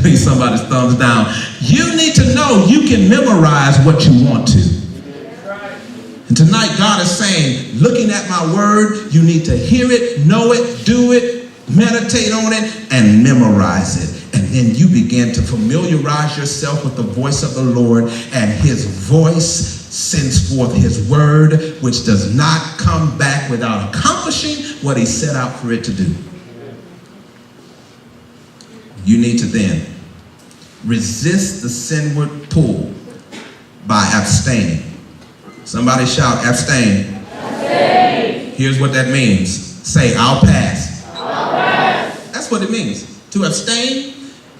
me somebody's thumbs down. You need to know you can memorize what you want to. And tonight God is saying, looking at my word, you need to hear it, know it, do it, meditate on it, and memorize it. And then you begin to familiarize yourself with the voice of the Lord, and his voice sends forth his word, which does not come back without accomplishing what he set out for it to do. You need to then resist the sinward pull by abstaining. Somebody shout, abstain. Abstain. Here's what that means. Say, I'll pass. I'll pass. That's what it means. To abstain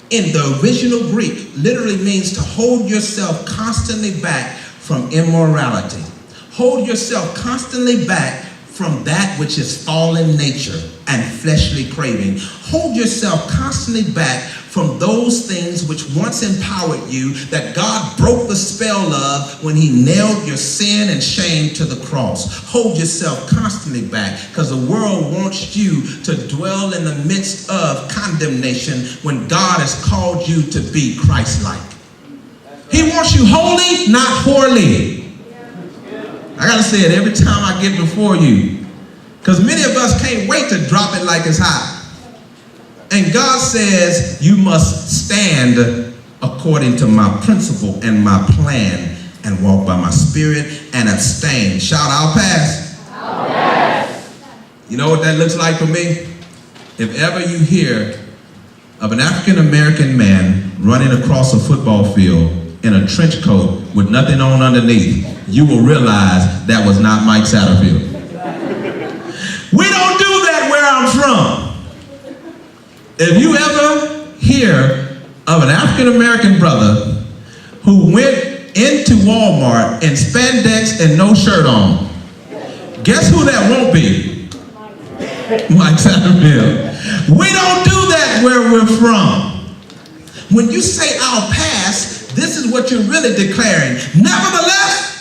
in the original Greek literally means to hold yourself constantly back from immorality. Hold yourself constantly back from that which is fallen nature and fleshly craving. Hold yourself constantly back from those things which once empowered you, that God broke the spell of when he nailed your sin and shame to the cross. Hold yourself constantly back, because the world wants you to dwell in the midst of condemnation when God has called you to be Christ-like. He wants you holy, not holy. I gotta say it every time I get before you, because many of us can't wait to drop it like it's hot. And God says you must stand according to my principle and my plan and walk by my spirit and abstain. Shout, I'll pass. I'll pass. You know what that looks like for me? If ever you hear of an African-American man running across a football field in a trench coat with nothing on underneath, you will realize that was not Mike Satterfield. We don't do that where I'm from. If you ever hear of an African-American brother who went into Walmart in spandex and no shirt on, guess who that won't be? Mike Satterfield. We don't do that where we're from. When you say I'll pass, this is what you're really declaring. Nevertheless,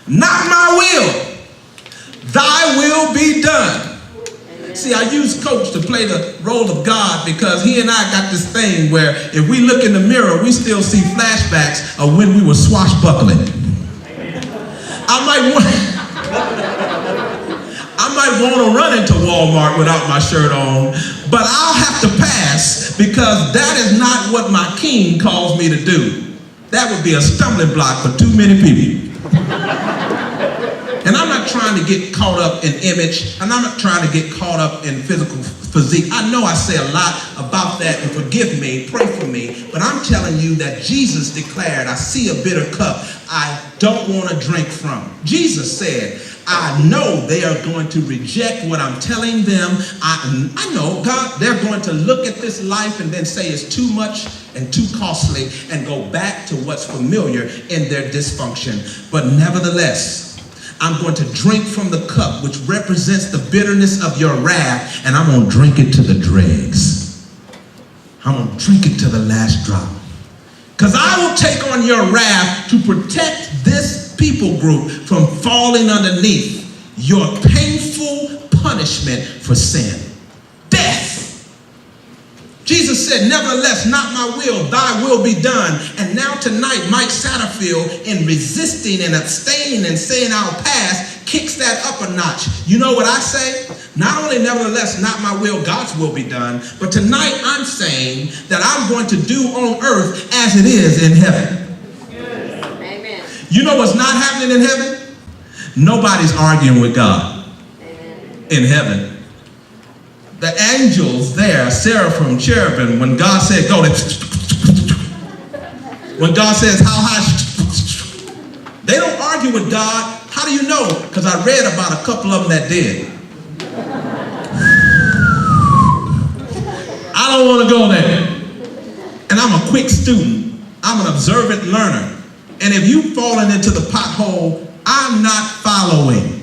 not my will, thy will be done. See, I use Coach to play the role of God, because he and I got this thing where if we look in the mirror, we still see flashbacks of when we were swashbuckling. I might want to run into Walmart without my shirt on, but I'll have to pass, because that is not what my king calls me to do. That would be a stumbling block for too many people. And I'm not trying to get caught up in image, and I'm not trying to get caught up in physical physique. I know I say a lot about that, and forgive me, pray for me, but I'm telling you that Jesus declared, I see a bitter cup I don't want to drink from. Jesus said, I know they are going to reject what I'm telling them. I know, God, they're going to look at this life and then say it's too much and too costly and go back to what's familiar in their dysfunction. But nevertheless, I'm going to drink from the cup which represents the bitterness of your wrath, and I'm going to drink it to the dregs. I'm going to drink it to the last drop. Because I will take on your wrath to protect this people group from falling underneath your painful punishment for sin. Death. Jesus said, nevertheless, not my will, thy will be done. And now tonight, Mike Satterfield, in resisting and abstaining and saying I'll pass, kicks that up a notch. You know what I say? Not only nevertheless, not my will, God's will be done, but tonight I'm saying that I'm going to do on earth as it is in heaven. Amen. You know what's not happening in heaven? Nobody's arguing with God. Amen. In heaven. The angels there, seraphim, cherubim, when God said go, when God says how high, they don't argue with God. How do you know? Because I read about a couple of them that did. I don't want to go there. And I'm a quick student. I'm an observant learner. And if you've fallen into the pothole, I'm not following.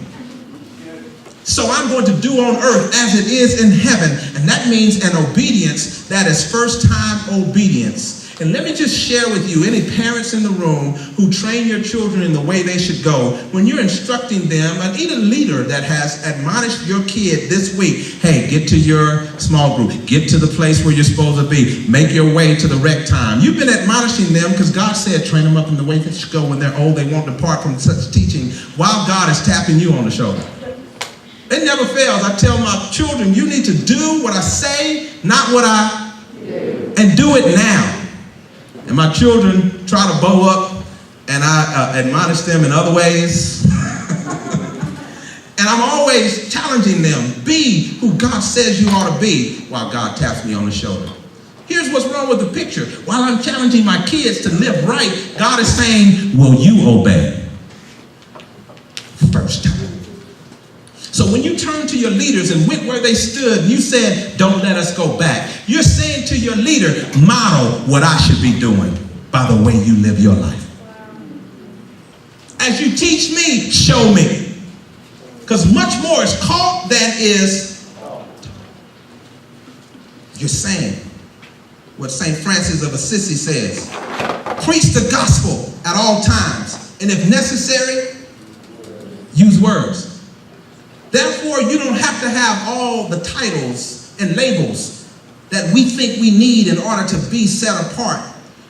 So I'm going to do on earth as it is in heaven. And that means an obedience that is first-time obedience. And let me just share with you, any parents in the room who train your children in the way they should go, when you're instructing them, and even a leader that has admonished your kid this week, hey, get to your small group, get to the place where you're supposed to be, make your way to the rec time. You've been admonishing them because God said, train them up in the way they should go. When they're old, they won't depart from such teaching, while God is tapping you on the shoulder. It never fails. I tell my children, you need to do what I say, not what I do, and do it now. And my children try to bow up, and I admonish them in other ways. And I'm always challenging them, be who God says you ought to be, while God taps me on the shoulder. Here's what's wrong with the picture. While I'm challenging my kids to live right, God is saying, will you obey? First time. So when you turn to your leaders and went where they stood, and you said, don't let us go back. You're saying to your leader, model what I should be doing by the way you live your life. As you teach me, show me. Because much more is caught than is taught. You're saying what St. Francis of Assisi says. Preach the gospel at all times. And if necessary, use words. Therefore, you don't have to have all the titles and labels that we think we need in order to be set apart.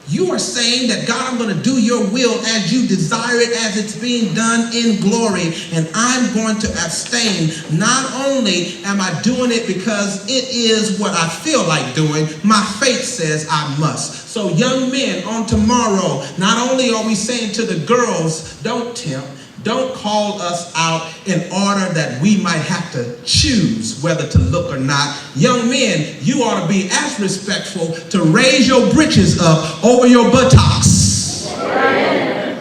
You are saying that, God, I'm going to do your will as you desire it, as it's being done in glory, and I'm going to abstain. Not only am I doing it because it is what I feel like doing, my faith says I must. So young men, on tomorrow, not only are we saying to the girls, don't tempt, don't call us out in order that we might have to choose whether to look or not. Young men, you ought to be as respectful to raise your britches up over your buttocks. Amen.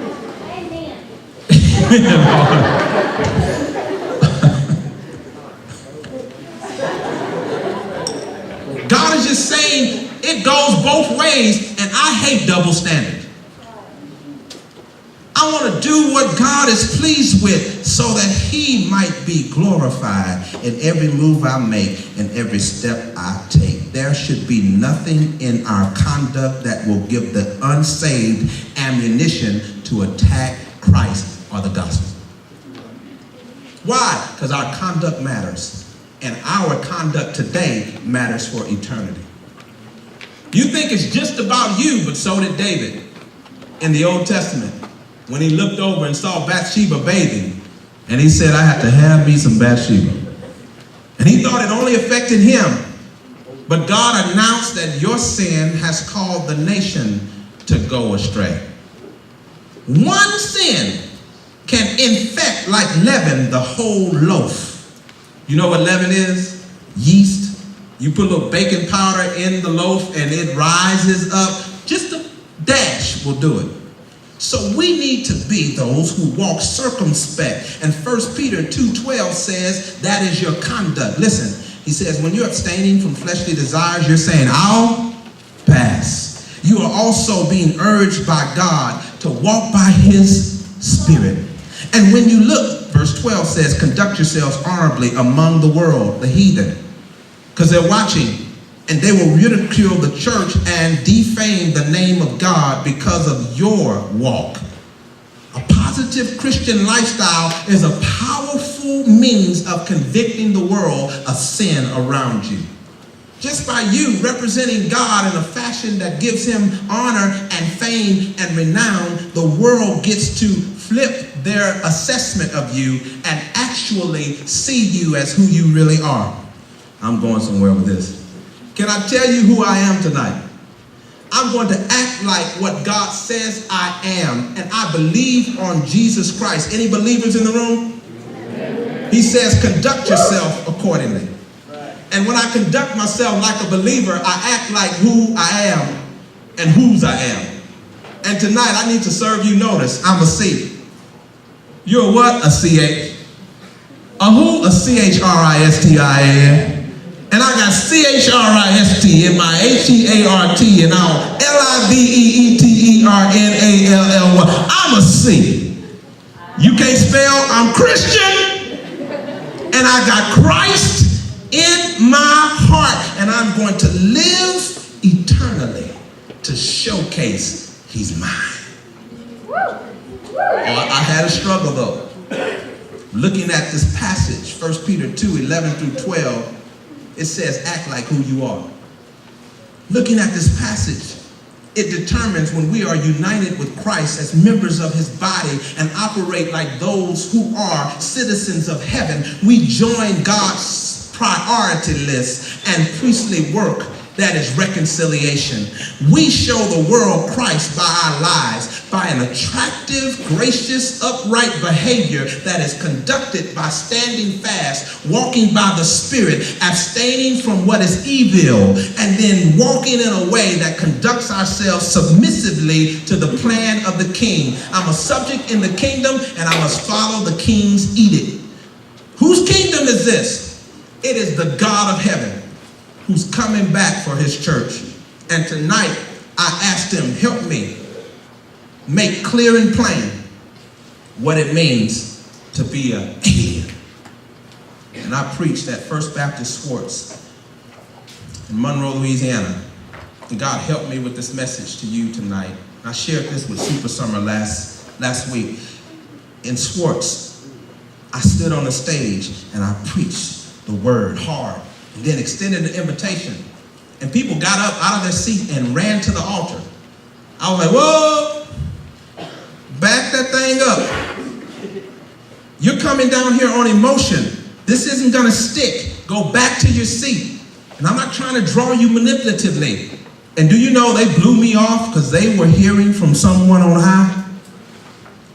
God is just saying it goes both ways, and I hate double standards. I want to do what God is pleased with so that he might be glorified in every move I make and every step I take. There should be nothing in our conduct that will give the unsaved ammunition to attack Christ or the gospel. Why? Because our conduct matters, and our conduct today matters for eternity. You think it's just about you, but so did David in the Old Testament. When he looked over and saw Bathsheba bathing, and he said, I have to have me some Bathsheba. And he thought it only affected him. But God announced that your sin has caused the nation to go astray. One sin can infect like leaven the whole loaf. You know what leaven is? Yeast. You put a little baking powder in the loaf and it rises up. Just a dash will do it. So we need to be those who walk circumspect. And 1 Peter 2:12 says that is your conduct. Listen, he says when you're abstaining from fleshly desires, you're saying, I'll pass. You are also being urged by God to walk by his Spirit. And when you look, verse 12 says, conduct yourselves honorably among the world, the heathen, because they're watching. And they will ridicule the church and defame the name of God because of your walk. A positive Christian lifestyle is a powerful means of convicting the world of sin around you. Just by you representing God in a fashion that gives him honor and fame and renown, the world gets to flip their assessment of you and actually see you as who you really are. I'm going somewhere with this. Can I tell you who I am tonight? I'm going to act like what God says I am, and I believe on Jesus Christ. Any believers in the room? He says, conduct yourself accordingly. And when I conduct myself like a believer, I act like who I am and whose I am. And tonight I need to serve you notice. I'm a C. You're a what? A CH. A who? A CHRISTIAN. And I got CHRIST in my HEART and all LIVEETERNALLY. I'm a C. You can't spell, I'm Christian. And I got Christ in my heart. And I'm going to live eternally to to showcase he's mine. I had a struggle though. Looking at this passage, 1 Peter 2:11 through 12, it says, act like who you are. Looking at this passage, it determines when we are united with Christ as members of his body and operate like those who are citizens of heaven, we join God's priority list and priestly work, that is reconciliation. We show the world Christ by our lives, by an attractive, gracious, upright behavior that is conducted by standing fast, walking by the Spirit, abstaining from what is evil, and then walking in a way that conducts ourselves submissively to the plan of the King. I'm a subject in the kingdom, and I must follow the King's edict. Whose kingdom is this? It is the God of heaven, who's coming back for his church. And tonight, I asked him, help me make clear and plain what it means to be an alien. And I preached at First Baptist Swartz in Monroe, Louisiana. And God helped me with this message to you tonight. I shared this with Super Summer last week. In Swartz, I stood on the stage and I preached the word hard, and then extended an invitation. And people got up out of their seat and ran to the altar. I was like, whoa, back that thing up. You're coming down here on emotion. This isn't gonna stick. Go back to your seat. And I'm not trying to draw you manipulatively. And do you know they blew me off because they were hearing from someone on high?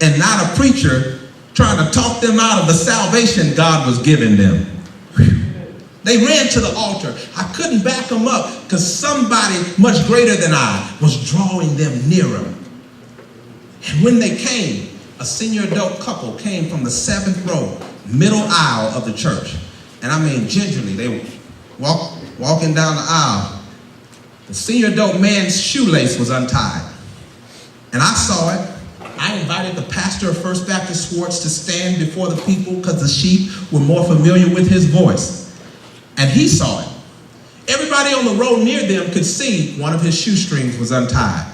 And not a preacher trying to talk them out of the salvation God was giving them. They ran to the altar. I couldn't back them up because somebody much greater than I was drawing them nearer. And when they came, a senior adult couple came from the 7th row, middle aisle of the church. And I mean gingerly, they were walking down the aisle. The senior adult man's shoelace was untied. And I saw it. I invited the pastor of First Baptist Swartz to stand before the people because the sheep were more familiar with his voice. And he saw it. Everybody on the row near them could see one of his shoestrings was untied.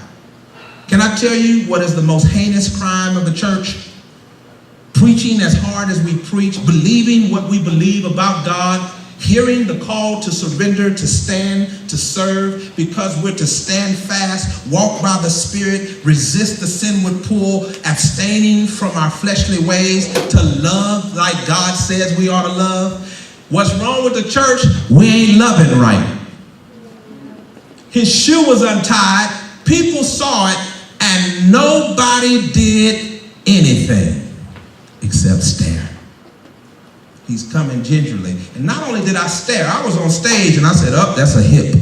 Can I tell you what is the most heinous crime of the church? Preaching as hard as we preach, believing what we believe about God, hearing the call to surrender, to stand, to serve, because we're to stand fast, walk by the Spirit, resist the sinward pull, abstaining from our fleshly ways, to love like God says we ought to love. What's wrong with the church? We ain't loving right. His shoe was untied, people saw it, and nobody did anything except stare. He's coming gingerly. And not only did I stare, I was on stage and I said, oh, that's a hip.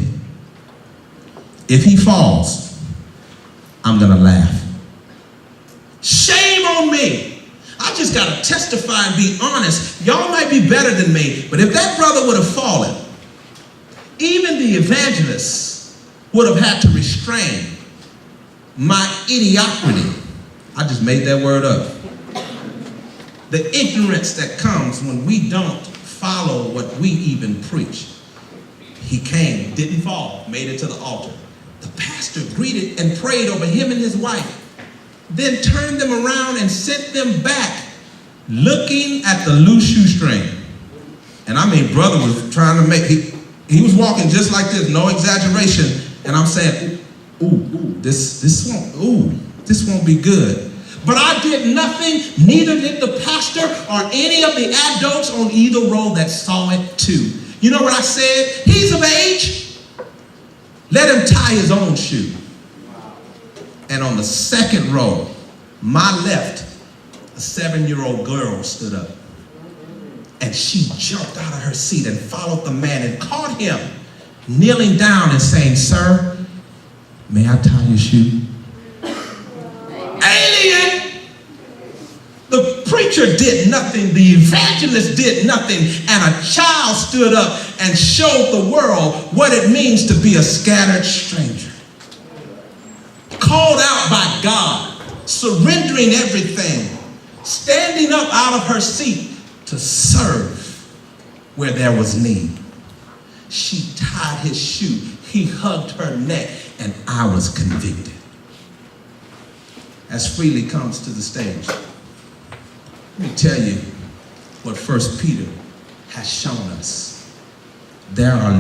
If he falls, I'm gonna laugh. Shame on me. I just gotta testify and be honest. Y'all might be better than me, but if that brother would have fallen, even the evangelists would have had to restrain my idiocrity. I just made that word up. The ignorance that comes when we don't follow what we even preach. He came, didn't fall, made it to the altar. The pastor greeted and prayed over him and his wife, then turned them around and sent them back looking at the loose shoestring. And I mean, brother was trying to make, he was walking just like this, no exaggeration. And I'm saying, this won't be good. But I did nothing, neither did the pastor or any of the adults on either row that saw it too. You know what I said? He's of age. Let him tie his own shoe. And on the 2nd row, my left, a 7-year-old girl stood up. And she jumped out of her seat and followed the man and caught him, kneeling down and saying, sir, may I tie your shoe? Alien! The preacher did nothing, the evangelist did nothing, and a child stood up and showed the world what it means to be a scattered stranger. Called out by God, surrendering everything, standing up out of her seat to serve where there was need. She tied his shoe, he hugged her neck, and I was convicted. As Freely comes to the stage, let me tell you what 1 Peter has shown us. There are